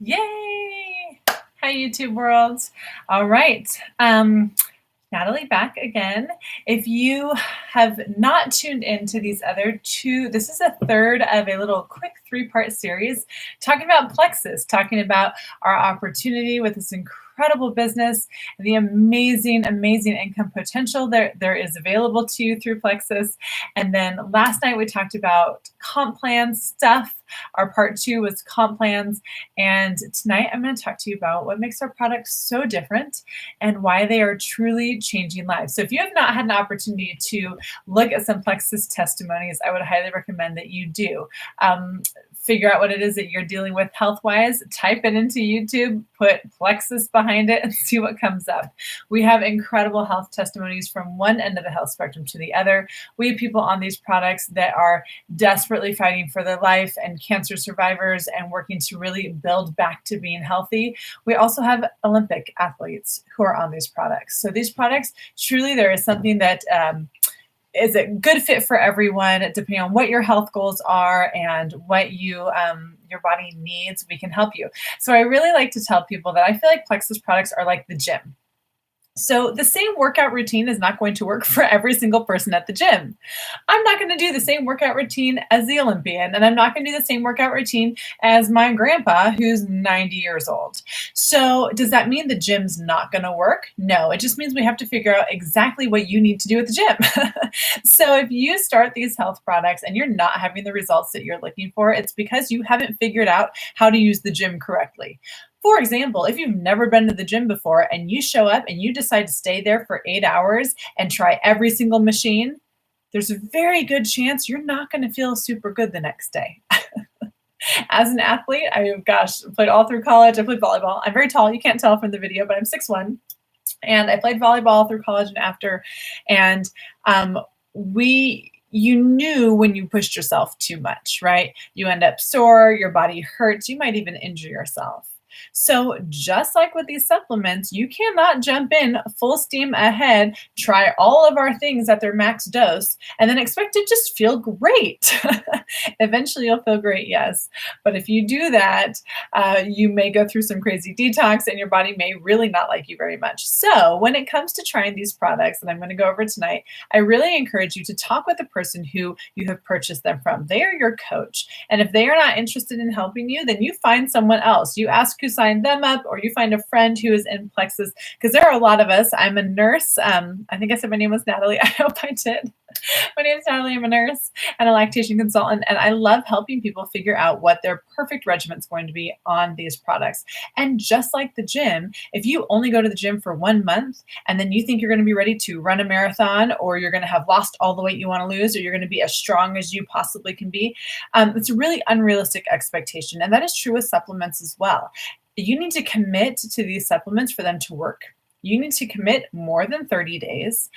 Yay! Hi, YouTube world. All right. Natalie back again. If you have not tuned into these other two, this is a third of a little quick three-part series talking about Plexus, talking about our opportunity with this incredible business, the amazing, amazing income potential there is available to you through Plexus. And then last night we talked about comp plans stuff. Our part two was comp plans. And tonight I'm going to talk to you about what makes our products so different and why they are truly changing lives. So if you have not had an opportunity to look at some Plexus testimonies, I would highly recommend that you do. Figure out what it is that you're dealing with health-wise, type it into YouTube, put Plexus behind it, and see what comes up. We have incredible health testimonies from one end of the health spectrum to the other. We have people on these products that are desperately fighting for their life and cancer survivors and working to really build back to being healthy. We also have Olympic athletes who are on these products. So these products, truly there is something that is a good fit for everyone, depending on what your health goals are and what your body needs. We can help you. So I really like to tell people that I feel like Plexus products are like the gym. So the same workout routine is not going to work for every single person at the gym. I'm not going to do the same workout routine as the Olympian, and I'm not going to do the same workout routine as my grandpa who's 90 years old. So does that mean the gym's not going to work? No, it just means we have to figure out exactly what you need to do at the gym. So if you start these health products and you're not having the results that you're looking for, it's because you haven't figured out how to use the gym correctly. For example, if you've never been to the gym before and you show up and you decide to stay there for 8 hours and try every single machine, there's a very good chance you're not going to feel super good the next day. As an athlete, played all through college. I played volleyball. I'm very tall. You can't tell from the video, but I'm 6'1". And I played volleyball through college and after. And you knew when you pushed yourself too much, right? You end up sore, your body hurts, you might even injure yourself. So just like with these supplements, you cannot jump in full steam ahead, try all of our things at their max dose, and then expect to just feel great. Eventually you'll feel great, yes. But if you do that, you may go through some crazy detox and your body may really not like you very much. So when it comes to trying these products that I'm going to go over tonight, I really encourage you to talk with the person who you have purchased them from. They are your coach. And if they are not interested in helping you, then you find someone else. You ask who signed them up, or you find a friend who is in Plexus, because there are a lot of us. I'm a nurse. I think I said my name was Natalie. I hope I did. My name is Natalie. I'm a nurse and a lactation consultant, and I love helping people figure out what their perfect regimen is going to be on these products. And just like the gym, if you only go to the gym for 1 month and then you think you're going to be ready to run a marathon, or you're going to have lost all the weight you want to lose, or you're going to be as strong as you possibly can be, it's a really unrealistic expectation. And that is true with supplements as well. You need to commit to these supplements for them to work. You need to commit more than 30 days.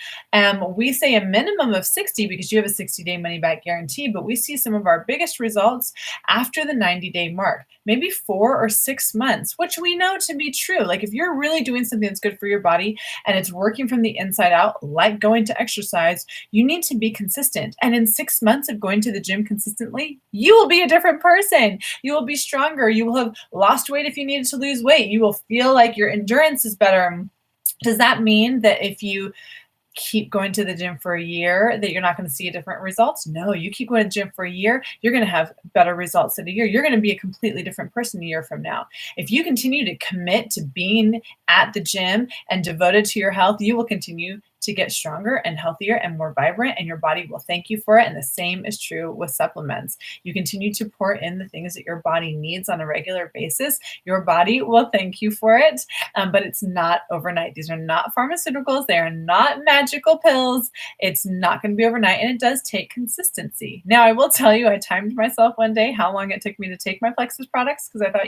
We say a minimum of 60 because you have a 60-day money-back guarantee, but we see some of our biggest results after the 90-day mark, maybe 4 or 6 months, which we know to be true. Like if you're really doing something that's good for your body and it's working from the inside out, like going to exercise, you need to be consistent. And in 6 months of going to the gym consistently, you will be a different person. You will be stronger. You will have lost weight if you needed to lose weight. You will feel like your endurance is better. Does that mean that if you keep going to the gym for a year that you're not going to see different results? No, you keep going to the gym for a year, you're going to have better results in a year. You're going to be a completely different person a year from now. If you continue to commit to being at the gym and devoted to your health, you will continue to get stronger and healthier and more vibrant, and your body will thank you for it. And the same is true with supplements. You continue to pour in the things that your body needs on a regular basis, your body will thank you for it. But it's not overnight. These are not pharmaceuticals. They are not magical pills. It's not going to be overnight, and it does take consistency. Now, I will tell you, I timed myself one day how long it took me to take my Plexus products, because I thought,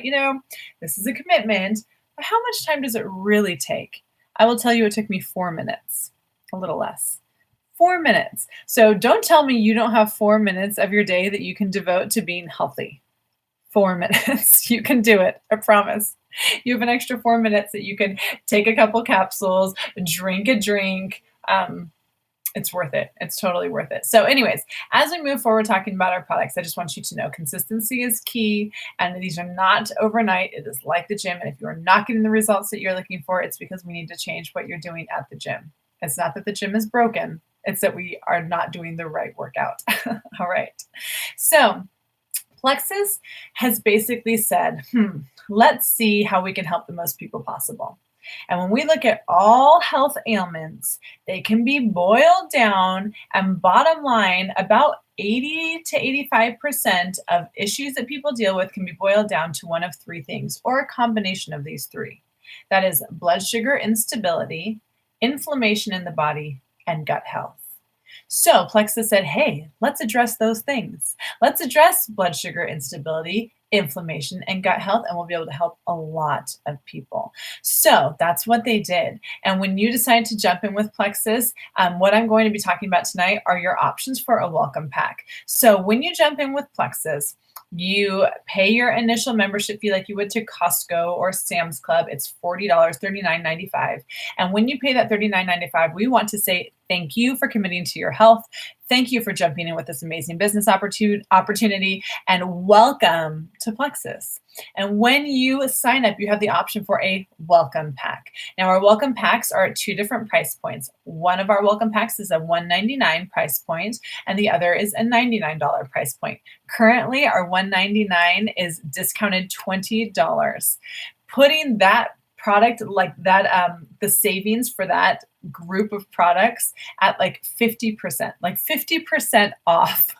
this is a commitment, but how much time does it really take? I will tell you it took me 4 minutes. A little less. 4 minutes. So don't tell me you don't have 4 minutes of your day that you can devote to being healthy. 4 minutes. You can do it. I promise. You have an extra 4 minutes that you can take a couple capsules, drink a drink, It's worth it. It's totally worth it. So anyways, as we move forward talking about our products, I just want you to know consistency is key, and these are not overnight. It is like the gym. And if you're not getting the results that you're looking for, it's because we need to change what you're doing at the gym. It's not that the gym is broken. It's that we are not doing the right workout. All right. So Plexus has basically said, let's see how we can help the most people possible. And when we look at all health ailments, they can be boiled down, and bottom line, about 80 to 85% of issues that people deal with can be boiled down to one of three things, or a combination of these three. That is blood sugar instability, inflammation in the body, and gut health. So Plexus said, hey, let's address those things. Let's address blood sugar instability, inflammation, and gut health, and we'll be able to help a lot of people. So that's what they did. And when you decide to jump in with Plexus, what I'm going to be talking about tonight are your options for a welcome pack. So when you jump in with Plexus, you pay your initial membership fee like you would to Costco or Sam's Club. It's $40, $39.95. And when you pay that $39.95, we want to say thank you for committing to your health. Thank you for jumping in with this amazing business opportunity, and welcome to Plexus. And when you sign up, you have the option for a welcome pack. Now, our welcome packs are at two different price points. One of our welcome packs is a $199 price point, and the other is a $99 price point. Currently, our $199 is discounted $20. Putting that product like that, the savings for that group of products at like 50% off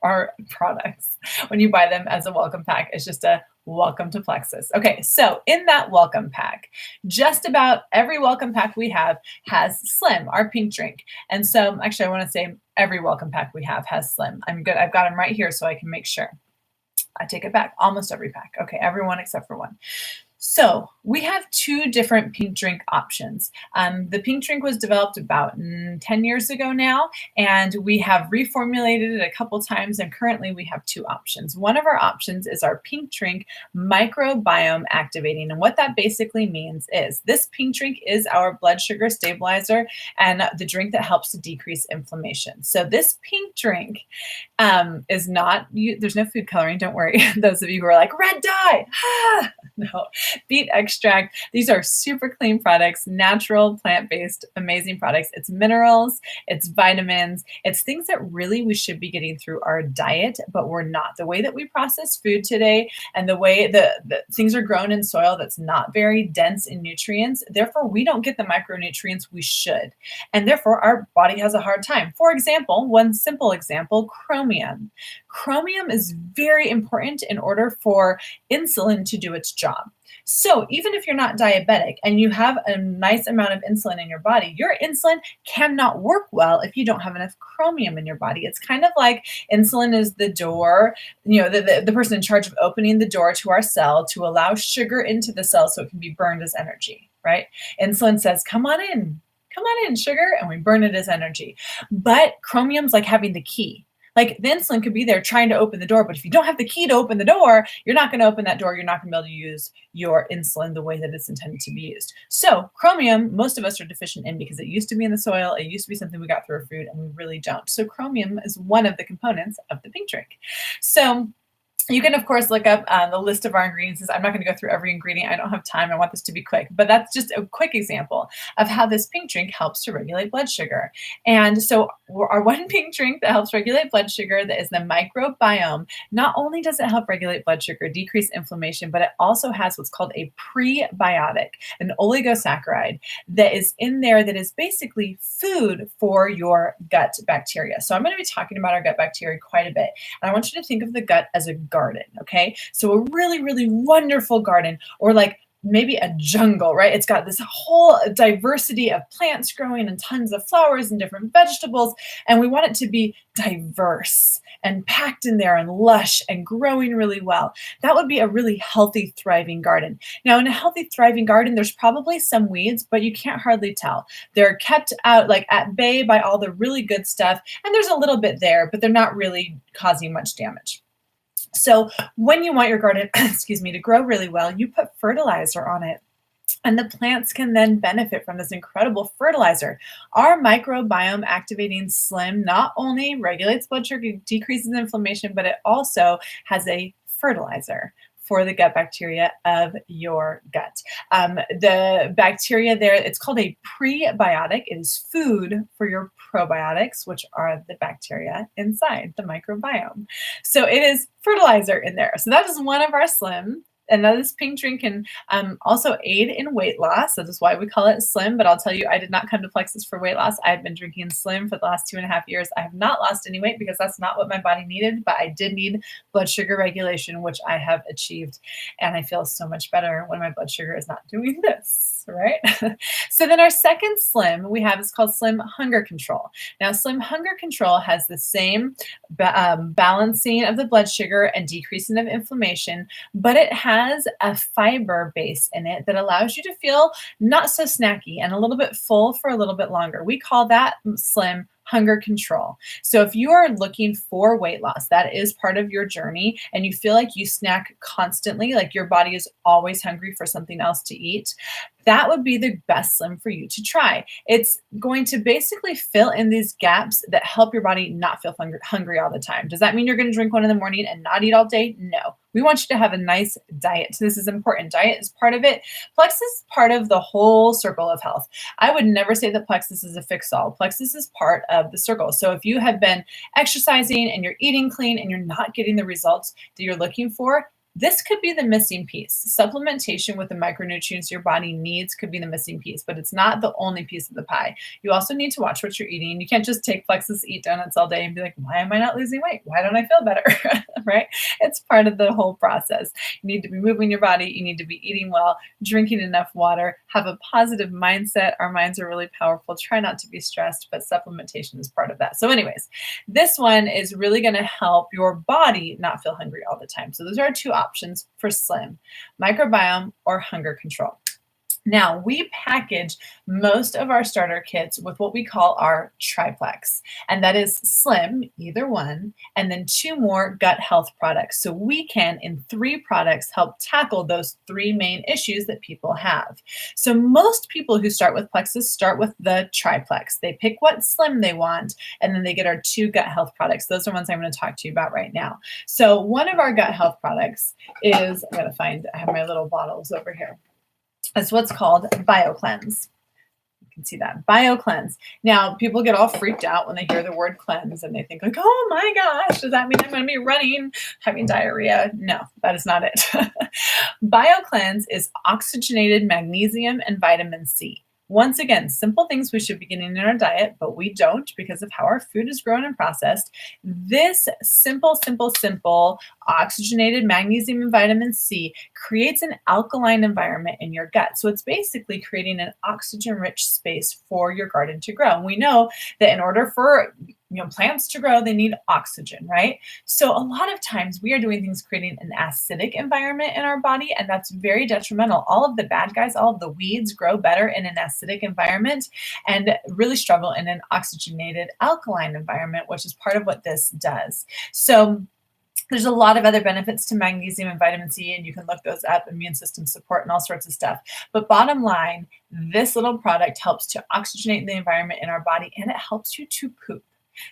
our products when you buy them as a welcome pack. It's just a welcome to Plexus. Okay, so in that welcome pack, just about every welcome pack we have has Slim, our pink drink. And so actually I want to say every welcome pack we have has Slim. I'm good. I've got them right here so I can make sure. I take it back. Almost every pack. Okay, everyone except for one. So we have two different pink drink options. The pink drink was developed about 10 years ago now, and we have reformulated it a couple times, and currently we have two options. One of our options is our pink drink microbiome activating, and what that basically means is this pink drink is our blood sugar stabilizer and the drink that helps to decrease inflammation. So this pink drink is not, there's no food coloring, don't worry. Those of you who are like, red dye, no. Beet extract. These are super clean products, natural, plant-based, amazing products. It's minerals, it's vitamins, it's things that really we should be getting through our diet, but we're not. The way that we process food today and the way the things are grown in soil that's not very dense in nutrients, therefore we don't get the micronutrients we should. And therefore our body has a hard time. For example, one simple example, chromium. Chromium is very important in order for insulin to do its job. So even if you're not diabetic and you have a nice amount of insulin in your body, your insulin cannot work well if you don't have enough chromium in your body. It's kind of like insulin is the door, the person in charge of opening the door to our cell to allow sugar into the cell so it can be burned as energy, right? Insulin says, come on in, sugar, and we burn it as energy. But chromium's like having the key. Like the insulin could be there trying to open the door, but if you don't have the key to open the door, you're not going to open that door. You're not going to be able to use your insulin the way that it's intended to be used. So chromium, most of us are deficient in because it used to be in the soil. It used to be something we got through our food, and we really don't. So chromium is one of the components of the pink drink. So you can, of course, look up the list of our ingredients. I'm not going to go through every ingredient. I don't have time. I want this to be quick. But that's just a quick example of how this pink drink helps to regulate blood sugar. And so our one pink drink that helps regulate blood sugar, that is the microbiome, not only does it help regulate blood sugar, decrease inflammation, but it also has what's called a prebiotic, an oligosaccharide that is in there that is basically food for your gut bacteria. So I'm going to be talking about our gut bacteria quite a bit. And I want you to think of the gut as a garden, okay? So a really, really wonderful garden, or like maybe a jungle, right? It's got this whole diversity of plants growing and tons of flowers and different vegetables. And we want it to be diverse and packed in there and lush and growing really well. That would be a really healthy, thriving garden. Now, in a healthy, thriving garden, there's probably some weeds, but you can't hardly tell. They're kept out, like at bay, by all the really good stuff. And there's a little bit there, but they're not really causing much damage. So when you want your garden, to grow really well, you put fertilizer on it. And the plants can then benefit from this incredible fertilizer. Our microbiome activating Slim not only regulates blood sugar, decreases inflammation, but it also has a fertilizer for the gut bacteria of your gut. The bacteria there, it's called a prebiotic. It is food for your probiotics, which are the bacteria inside the microbiome. So it is fertilizer in there. So that is one of our Slim. And this pink drink can also aid in weight loss. So that's why we call it Slim. But I'll tell you, I did not come to Plexus for weight loss. I've been drinking Slim for the last 2.5 years. I have not lost any weight because that's not what my body needed. But I did need blood sugar regulation, which I have achieved. And I feel so much better when my blood sugar is not doing this, right? So then our second Slim we have is called Slim Hunger Control. Now, Slim Hunger Control has the same balancing of the blood sugar and decreasing of inflammation, but it has a fiber base in it that allows you to feel not so snacky and a little bit full for a little bit longer. We call that Slim Hunger Control. So if you are looking for weight loss, that is part of your journey, and you feel like you snack constantly, like your body is always hungry for something else to eat, that would be the best Slim for you to try. It's going to basically fill in these gaps that help your body not feel hungry all the time. Does that mean you're going to drink one in the morning and not eat all day? No. We want you to have a nice diet. This is important. Diet is part of it. Plexus is part of the whole circle of health. I would never say that Plexus is a fix-all. Plexus is part of the circle. So if you have been exercising and you're eating clean and you're not getting the results that you're looking for, this could be the missing piece. Supplementation with the micronutrients your body needs could be the missing piece, but it's not the only piece of the pie. You also need to watch what you're eating. You can't just take Plexus, eat donuts all day and be like, why am I not losing weight? Why don't I feel better? Right? It's part of the whole process. You need to be moving your body. You need to be eating well, drinking enough water, have a positive mindset. Our minds are really powerful. Try not to be stressed, but supplementation is part of that. So anyways, this one is really going to help your body not feel hungry all the time. So those are our two options for Slim: microbiome or hunger control. Now, we package most of our starter kits with what we call our triplex, and that is Slim, either one, and then 2 more gut health products. So we can, in 3 products, help tackle those 3 main issues that people have. So most people who start with Plexus start with the triplex. They pick what Slim they want, and then they get our 2 gut health products. Those are ones I'm going to talk to you about right now. So one of our gut health products is, I have my little bottles over here. It's what's called BioCleanse. You can see that, BioCleanse. Now, people get all freaked out when they hear the word cleanse and they think like, oh my gosh, does that mean I'm going to be running, having diarrhea? No, that is not it. BioCleanse is oxygenated magnesium and vitamin C. Once again, simple things we should be getting in our diet, but we don't because of how our food is grown and processed. This simple oxygenated magnesium and vitamin C creates an alkaline environment in your gut. So it's basically creating an oxygen-rich space for your garden to grow. And we know that in order for plants to grow, they need oxygen, right? So a lot of times we are doing things creating an acidic environment in our body, and that's very detrimental. All of the bad guys, all of the weeds grow better in an acidic environment and really struggle in an oxygenated alkaline environment, which is part of what this does. So there's a lot of other benefits to magnesium and vitamin C, and you can look those up, immune system support and all sorts of stuff. But bottom line, this little product helps to oxygenate the environment in our body, and it helps you to poop.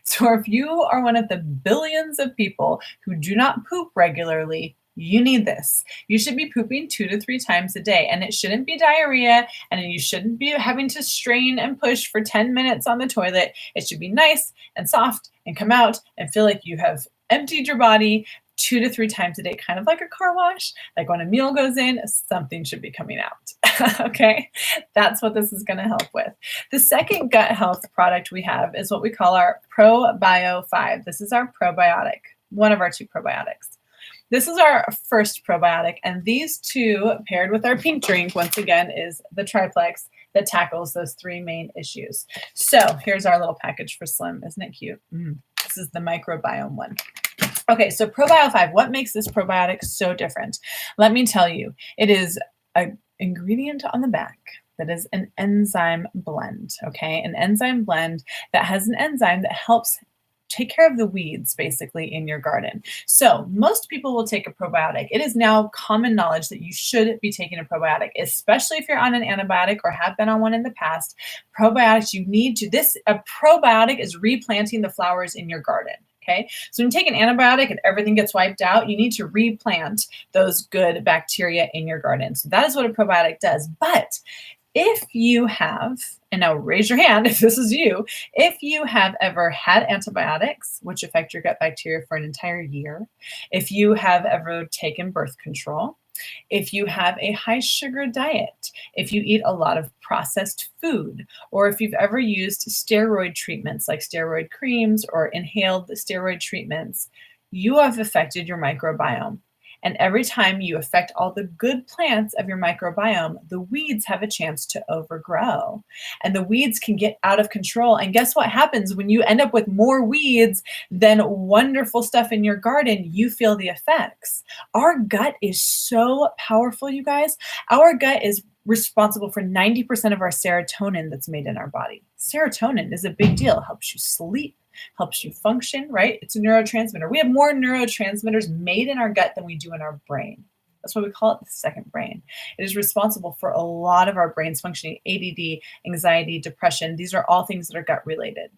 So if you are one of the billions of people who do not poop regularly, you need this. You should be pooping 2 to 3 times a day, and it shouldn't be diarrhea, and you shouldn't be having to strain and push for 10 minutes on the toilet. It should be nice and soft and come out and feel like you have emptied your body 2 to 3 times a day, kind of like a car wash. Like when a meal goes in, something should be coming out. Okay, that's what this is going to help with. The second gut health product we have is what we call our ProBio 5. This is our probiotic, one of our 2 probiotics. This is our first probiotic, and these 2 paired with our pink drink, once again, is the triplex that tackles those 3 main issues. So here's our little package for Slim. Isn't it cute? This is the microbiome one. Okay, so ProBio 5, what makes this probiotic so different? Let me tell you, it is an ingredient on the back that is an enzyme blend, okay? An enzyme blend that has an enzyme that helps take care of the weeds basically in your garden. So most people will take a probiotic. It is now common knowledge that you should be taking a probiotic, especially if you're on an antibiotic or have been on one in the past. Probiotics, you need to, a probiotic is replanting the flowers in your garden. Okay, so when you take an antibiotic and everything gets wiped out, you need to replant those good bacteria in your garden. So that is what a probiotic does. But if you have, and now raise your hand if this is you, if you have ever had antibiotics, which affect your gut bacteria for an entire year, if you have ever taken birth control, if you have a high sugar diet, if you eat a lot of processed food, or if you've ever used steroid treatments like steroid creams or inhaled steroid treatments, you have affected your microbiome. And every time you affect all the good plants of your microbiome, the weeds have a chance to overgrow. And the weeds can get out of control. And guess what happens when you end up with more weeds than wonderful stuff in your garden? You feel the effects. Our gut is so powerful, you guys. Our gut is responsible for 90% of our serotonin that's made in our body. Serotonin is a big deal. It helps you sleep, helps you function, right? It's a neurotransmitter. We have more neurotransmitters made in our gut than we do in our brain. That's why we call it the second brain. It is responsible for a lot of our brain's functioning: ADD, anxiety, depression. These are all things that are gut related.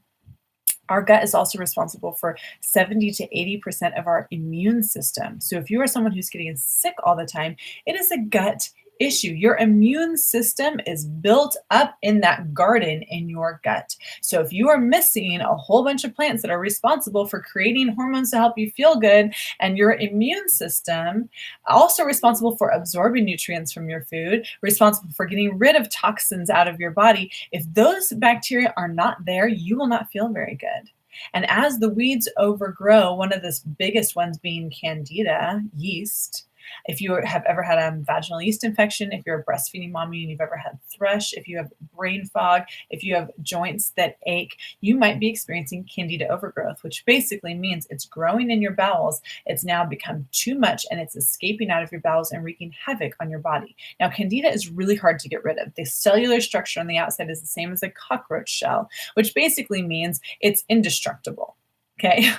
Our gut is also responsible for 70 to 80% of our immune system. So if you are someone who's getting sick all the time, it is a gut issue. Your immune system is built up in that garden in your gut. So if you are missing a whole bunch of plants that are responsible for creating hormones to help you feel good, and your immune system also responsible for absorbing nutrients from your food, responsible for getting rid of toxins out of your body, if those bacteria are not there, you will not feel very good. And as the weeds overgrow, one of the biggest ones being Candida yeast. If you have ever had a vaginal yeast infection, if you're a breastfeeding mommy and you've ever had thrush, if you have brain fog, if you have joints that ache, you might be experiencing Candida overgrowth, which basically means it's growing in your bowels. It's now become too much and it's escaping out of your bowels and wreaking havoc on your body. Now, Candida is really hard to get rid of. The cellular structure on the outside is the same as a cockroach shell, which basically means it's indestructible. Okay.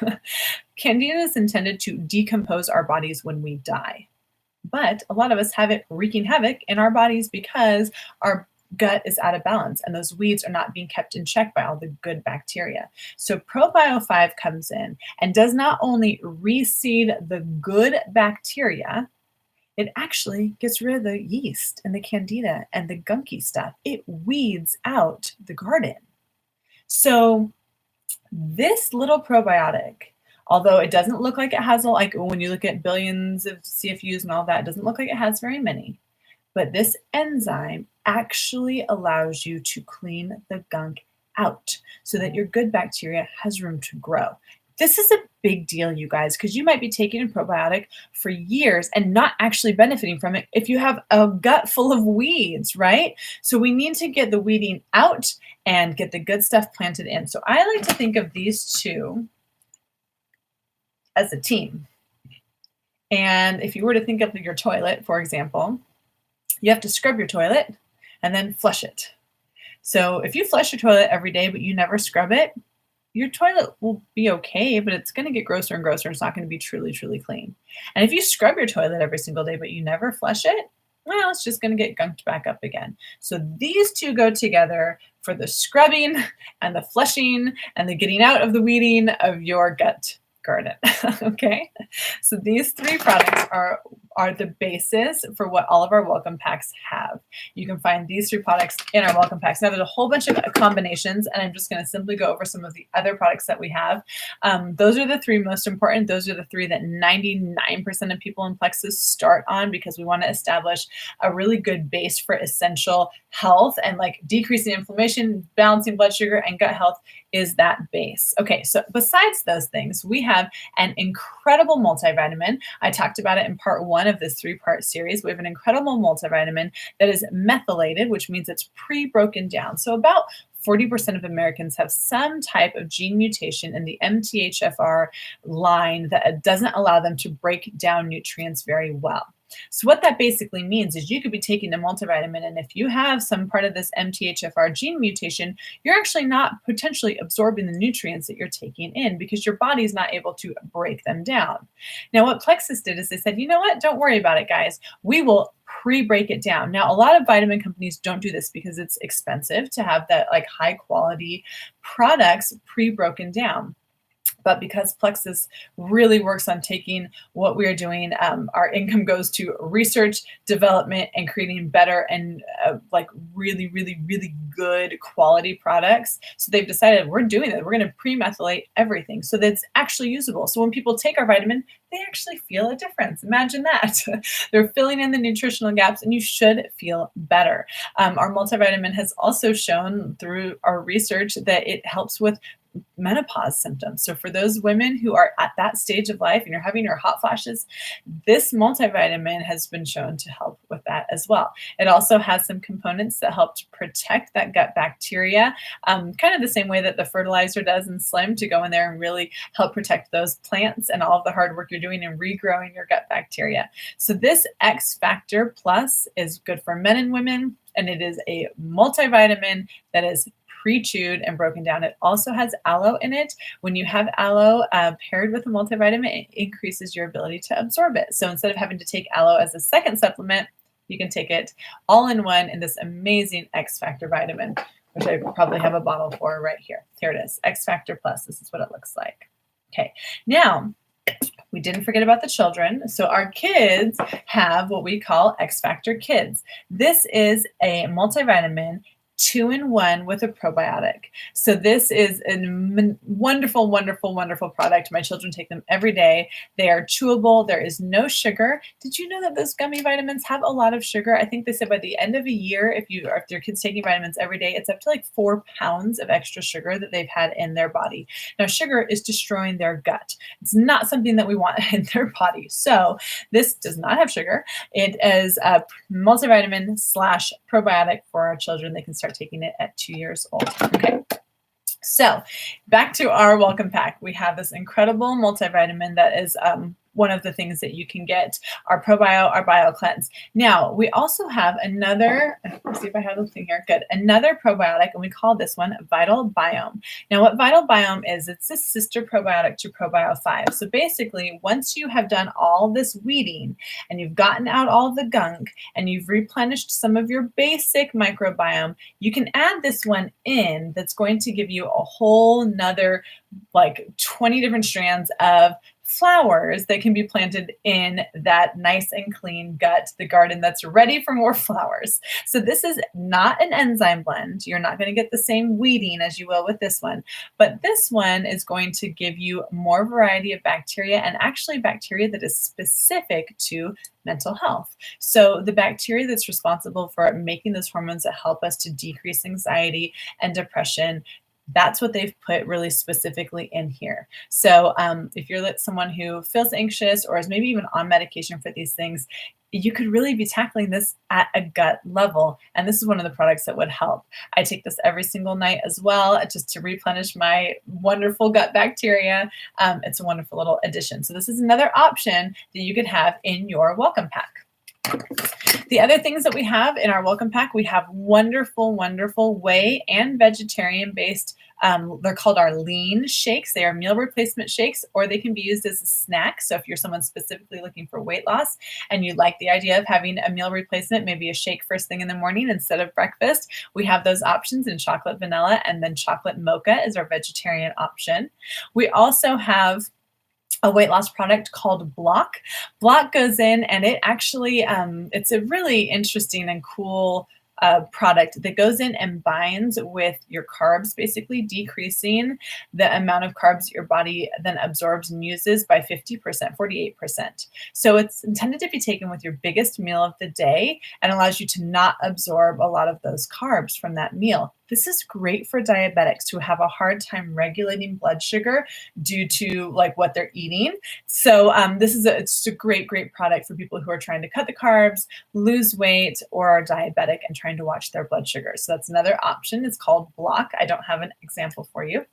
Candida is intended to decompose our bodies when we die. But a lot of us have it wreaking havoc in our bodies because our gut is out of balance and those weeds are not being kept in check by all the good bacteria. So Probio 5 comes in and does not only reseed the good bacteria, it actually gets rid of the yeast and the Candida and the gunky stuff. It weeds out the garden. So this little probiotic, although it doesn't look like it has, like when you look at billions of CFUs and all that, it doesn't look like it has very many. But this enzyme actually allows you to clean the gunk out so that your good bacteria has room to grow. This is a big deal, you guys, because you might be taking a probiotic for years and not actually benefiting from it if you have a gut full of weeds, right? So we need to get the weeding out and get the good stuff planted in. So I like to think of these two as a team. And if you were to think of your toilet, for example, you have to scrub your toilet and then flush it. So if you flush your toilet every day, but you never scrub it, your toilet will be okay, but it's going to get grosser and grosser. It's not going to be truly, truly clean. And if you scrub your toilet every single day, but you never flush it, well, it's just going to get gunked back up again. So these two go together for the scrubbing and the flushing and the getting out of the weeding of your gut garden. Okay, so these three products are the basis for what all of our welcome packs have. You can find these three products in our welcome packs. Now there's a whole bunch of combinations, and I'm just going to simply go over some of the other products that we have. Those are the three most important. Those are the three that 99% of people in Plexus start on, because we want to establish a really good base for essential health, and like decreasing inflammation, balancing blood sugar, and gut health is that base. Okay, so besides those things, we have an incredible multivitamin. I talked about it in part 1 of this 3-part series. We have an incredible multivitamin that is methylated, which means it's pre-broken down. So about 40% of Americans have some type of gene mutation in the MTHFR line that doesn't allow them to break down nutrients very well. So what that basically means is you could be taking a multivitamin, and if you have some part of this MTHFR gene mutation, you're actually not potentially absorbing the nutrients that you're taking in because your body's not able to break them down. Now, what Plexus did is they said, you know what? Don't worry about it, guys. We will pre-break it down. Now, a lot of vitamin companies don't do this because it's expensive to have that like high quality products pre-broken down. But because Plexus really works on taking what we are doing, our income goes to research, development, and creating better and like really, really, really good quality products. So they've decided we're doing it. We're going to pre-methylate everything so that it's actually usable. So when people take our vitamin, they actually feel a difference. Imagine that. They're filling in the nutritional gaps, and you should feel better. Our multivitamin has also shown through our research that it helps with menopause symptoms. So for those women who are at that stage of life and you're having your hot flashes, this multivitamin has been shown to help with that as well. It also has some components that help to protect that gut bacteria, kind of the same way that the fertilizer does in Slim, to go in there and really help protect those plants and all of the hard work you're doing in regrowing your gut bacteria. So this X Factor Plus is good for men and women, and it is a multivitamin that is pre-chewed and broken down. It also has aloe in it. When you have aloe paired with a multivitamin, it increases your ability to absorb it. So instead of having to take aloe as a second supplement, you can take it all in one in this amazing X Factor vitamin, which I probably have a bottle for right here. Here it is, X Factor Plus. This is what it looks like. Okay, now we didn't forget about the children. So our kids have what we call X Factor Kids. This is a multivitamin 2-in-1 with a probiotic. So this is a wonderful, wonderful, wonderful product. My children take them every day. They are chewable. There is no sugar. Did you know that those gummy vitamins have a lot of sugar? I think they said by the end of a year, if your kids taking vitamins every day, it's up to like 4 pounds of extra sugar that they've had in their body. Now, sugar is destroying their gut. It's not something that we want in their body. So this does not have sugar. It is a multivitamin / probiotic for our children. They can start taking it at 2 years old. Okay. So back to our welcome pack. We have this incredible multivitamin that is one of the things that you can get, our ProBio, our Bio Cleanse. Now, we also have another, let's see if I have the thing here, good, another probiotic, and we call this one Vital Biome. Now, what Vital Biome is, it's a sister probiotic to ProBio 5. So basically, once you have done all this weeding and you've gotten out all the gunk and you've replenished some of your basic microbiome, you can add this one in that's going to give you a whole nother like 20 different strands of flowers that can be planted in that nice and clean gut, the garden that's ready for more flowers. So this is not an enzyme blend. You're not going to get the same weeding as you will with this one, but this one is going to give you more variety of bacteria, and actually bacteria that is specific to mental health. So the bacteria that's responsible for making those hormones that help us to decrease anxiety and depression, that's what they've put really specifically in here. So if you're someone who feels anxious or is maybe even on medication for these things, you could really be tackling this at a gut level. And this is one of the products that would help. I take this every single night as well, just to replenish my wonderful gut bacteria. It's a wonderful little addition. So this is another option that you could have in your welcome pack. The other things that we have in our welcome pack, we have wonderful, wonderful whey and vegetarian-based, they're called our lean shakes. They are meal replacement shakes, or they can be used as a snack. So if you're someone specifically looking for weight loss and you like the idea of having a meal replacement, maybe a shake first thing in the morning instead of breakfast, we have those options in chocolate vanilla, and then chocolate mocha is our vegetarian option. We also have a weight loss product called Block. Block goes in and it actually, it's a really interesting and cool product that goes in and binds with your carbs, basically decreasing the amount of carbs your body then absorbs and uses by 50%, 48%. So it's intended to be taken with your biggest meal of the day and allows you to not absorb a lot of those carbs from that meal. This is great for diabetics who have a hard time regulating blood sugar due to like what they're eating. So this is it's a great, great product for people who are trying to cut the carbs, lose weight, or are diabetic and trying to watch their blood sugar. So that's another option. It's called Block. I don't have an example for you.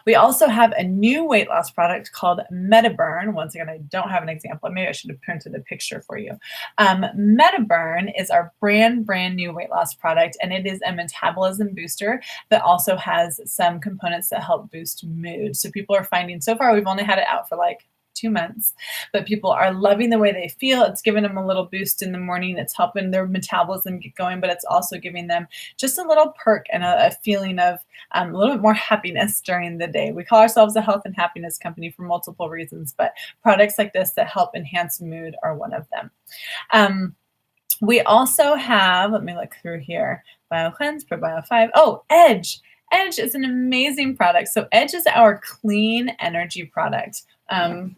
We also have a new weight loss product called MetaBurn. Once again, I don't have an example. Maybe I should have printed a picture for you. MetaBurn is our brand new weight loss product, and it is a metabolism booster that also has some components that help boost mood. So people are finding, so far we've only had it out for like 2 months, but people are loving the way they feel. It's giving them a little boost in the morning. It's helping their metabolism get going, but it's also giving them just a little perk and a feeling of a little bit more happiness during the day. We call ourselves a health and happiness company for multiple reasons, but products like this that help enhance mood are one of them. We also have, let me look through here, BioCleanse, ProBio 5. Oh, Edge. Edge is an amazing product. So Edge is our clean energy product. I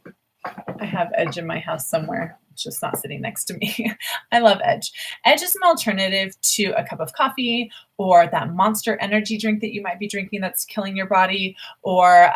have Edge in my house somewhere. It's just not sitting next to me. I love Edge. Edge is an alternative to a cup of coffee or that Monster energy drink that you might be drinking that's killing your body, or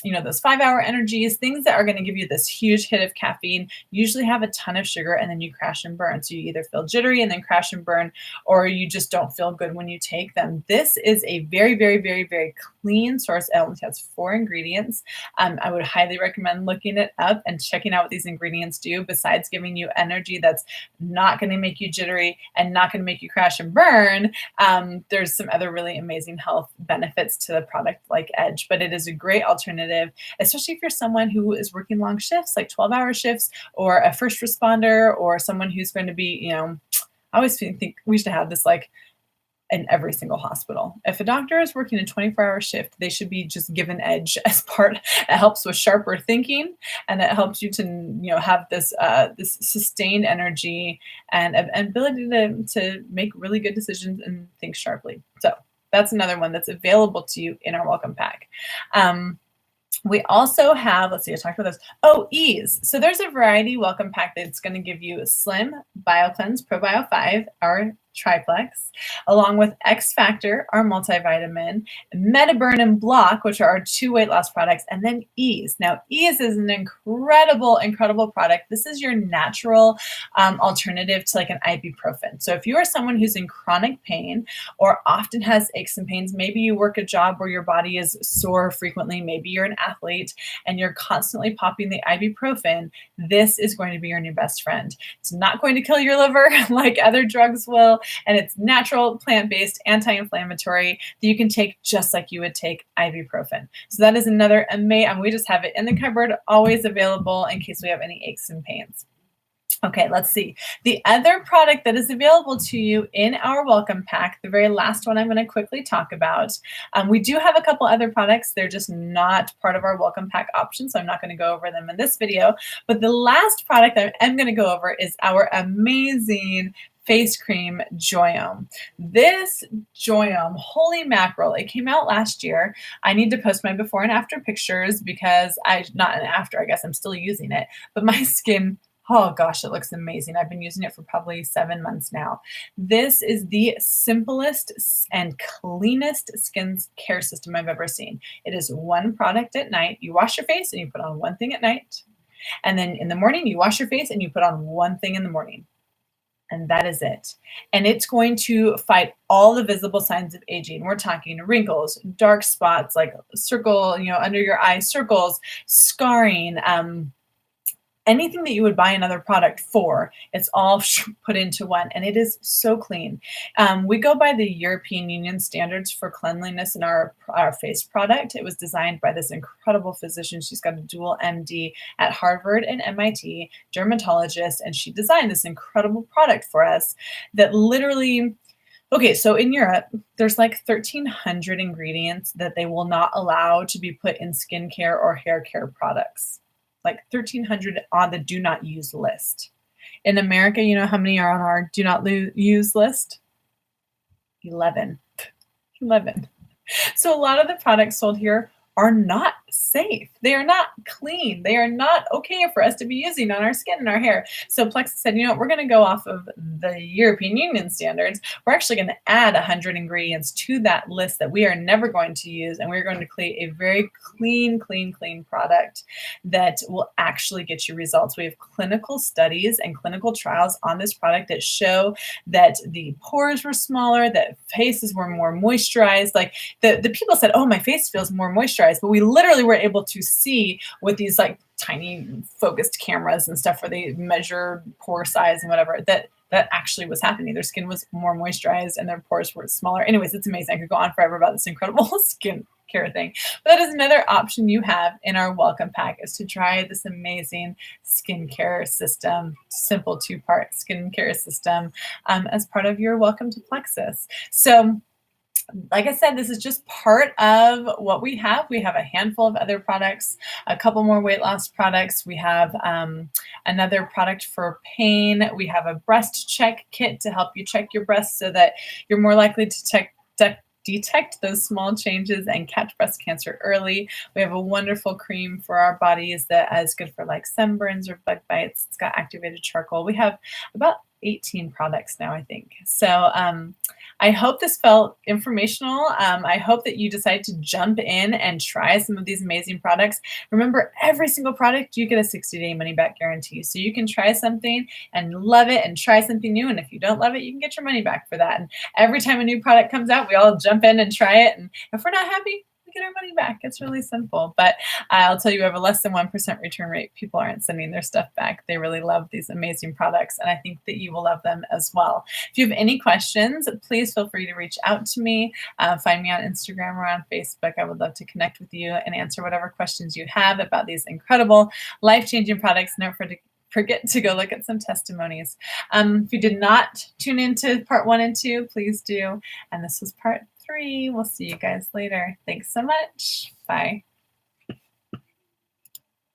those 5-hour energies, things that are going to give you this huge hit of caffeine, usually have a ton of sugar, and then you crash and burn. So you either feel jittery and then crash and burn, or you just don't feel good when you take them. This is a very, very, very, very clean source. It only has 4 ingredients. I would highly recommend looking it up and checking out what these ingredients do, besides giving you energy that's not going to make you jittery and not going to make you crash and burn. There's some other really amazing health benefits to the product like Edge, but it is a great alternative, especially if you're someone who is working long shifts, like 12-hour shifts, or a first responder, or someone who's going to be, I always think we should have this like in every single hospital. If a doctor is working a 24-hour shift, they should be just given Edge as part. It helps with sharper thinking, and it helps you to have this this sustained energy and ability to make really good decisions and think sharply. So that's another one that's available to you in our welcome pack. We also have, let's see, I talked about this. Oh, Ease. So there's a variety welcome pack that's going to give you Slim, BioCleanse, ProBio 5, our triplex, along with X Factor, our multivitamin, MetaBurn and Block, which are our 2 weight loss products, and then Ease. Now, Ease is an incredible, incredible product. This is your natural alternative to like an ibuprofen. So if you are someone who's in chronic pain or often has aches and pains, maybe you work a job where your body is sore frequently, maybe you're an athlete and you're constantly popping the ibuprofen, this is going to be your new best friend. It's not going to kill your liver like other drugs will, and it's natural, plant-based, anti-inflammatory that you can take just like you would take ibuprofen. So that is another amazing, we just have it in the cupboard, always available in case we have any aches and pains. Okay, let's see. The other product that is available to you in our welcome pack, the very last one I'm going to quickly talk about. We do have a couple other products. They're just not part of our welcome pack option, so I'm not going to go over them in this video. But the last product I am going to go over is our amazing face cream Joyome. This Joyome, holy mackerel, it came out last year. I need to post my before and after pictures because not an after, I guess I'm still using it, but my skin, oh gosh, it looks amazing. I've been using it for probably 7 months now. This is the simplest and cleanest skin care system I've ever seen. It is 1 product at night. You wash your face and you put on 1 thing at night. And then in the morning, you wash your face and you put on 1 thing in the morning. And that is it. And it's going to fight all the visible signs of aging. We're talking wrinkles, dark spots, like circle, under your eye circles, scarring, anything that you would buy another product for, it's all put into one, and it is so clean. We go by the European Union standards for cleanliness in our face product. It was designed by this incredible physician. She's got a dual MD at Harvard and MIT, dermatologist, and she designed this incredible product for us that literally, okay, so in Europe, there's like 1,300 ingredients that they will not allow to be put in skincare or hair care products. Like 1,300 on the do not use list. In America, you know how many are on our do not use list? 11. 11. So a lot of the products sold here are not safe. They are not clean. They are not okay for us to be using on our skin and our hair. So Plexus said, we're going to go off of the European Union standards. We're actually going to add 100 ingredients to that list that we are never going to use. And we're going to create a very clean product that will actually get you results. We have clinical studies and clinical trials on this product that show that the pores were smaller, that faces were more moisturized. Like the people said, oh, my face feels more moisturized moisturize, but we literally were able to see with these like tiny focused cameras and stuff where they measure pore size and whatever, that actually was happening. Their skin was more moisturized and their pores were smaller. Anyways, it's amazing. I could go on forever about this incredible skin care thing. But that is another option you have in our welcome pack, is to try this amazing skincare system, simple 2-part skincare system, as part of your welcome to Plexus. So like I said, this is just part of what we have. We have a handful of other products, a couple more weight loss products. We have another product for pain. We have a breast check kit to help you check your breasts so that you're more likely to detect those small changes and catch breast cancer early. We have a wonderful cream for our bodies that is good for like sunburns or bug bites. It's got activated charcoal. We have about 18 products now, I think. So I hope this felt informational. I hope that you decide to jump in and try some of these amazing products. Remember, every single product, you get a 60-day money-back guarantee. So you can try something and love it and try something new. And if you don't love it, you can get your money back for that. And every time a new product comes out, we all jump in and try it. And if we're not happy, we get our money back. It's really simple. But I'll tell you, we have a less than 1% return rate. People aren't sending their stuff back. They really love these amazing products, and I think that you will love them as well. If you have any questions, please feel free to reach out to me. Find me on Instagram or on Facebook. I would love to connect with you and answer whatever questions you have about these incredible, life-changing products. And don't forget to go look at some testimonies. If you did not tune into part 1 and 2, please do. And this was part 3. We'll see you guys later. Thanks so much. Bye.